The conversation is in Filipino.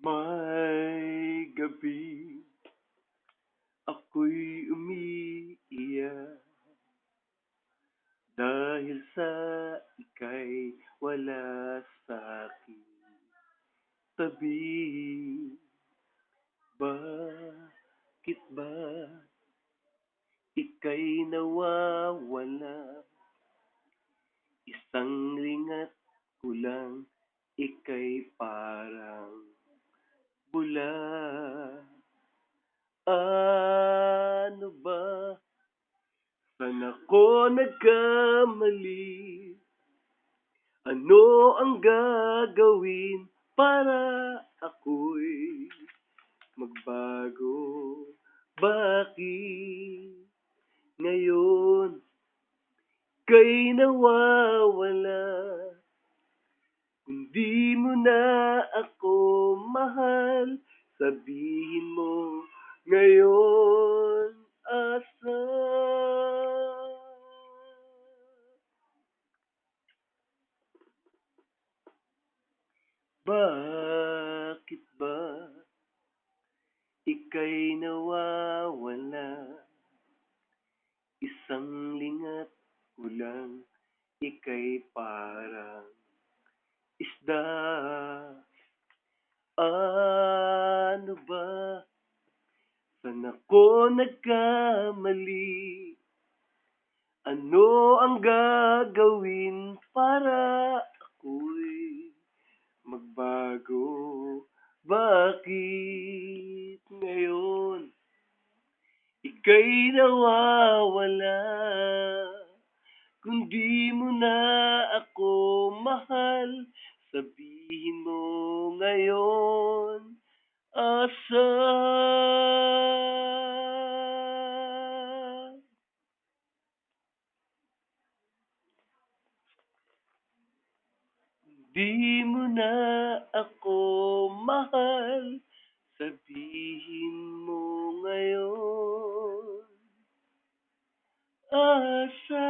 May gabi ako'y umiiyak dahil sa ika'y wala sa'king tabi. Bakit ba ika'y nawawala? Isang ringat ko lang, ika'y parang bula. Ano ba? Saan ako nagkamali? Ano ang gagawin para ako'y magbago? Bakit ngayon ka'y nawawala? Kung di mo na ako mahal, sabihin mo ngayon asa. Bakit ba ika'y nawawala? Isang lingat ko lang, ika'y parang isda. Ano ba? Saan ako nagkamali? Ano ang gagawin para ako'y magbago? Bakit ngayon ika'y nawawala? Kung di mo na ako mahal, sabihin mo ngayon asa. Di mo na ako mahal, sabihin mo ngayon asa.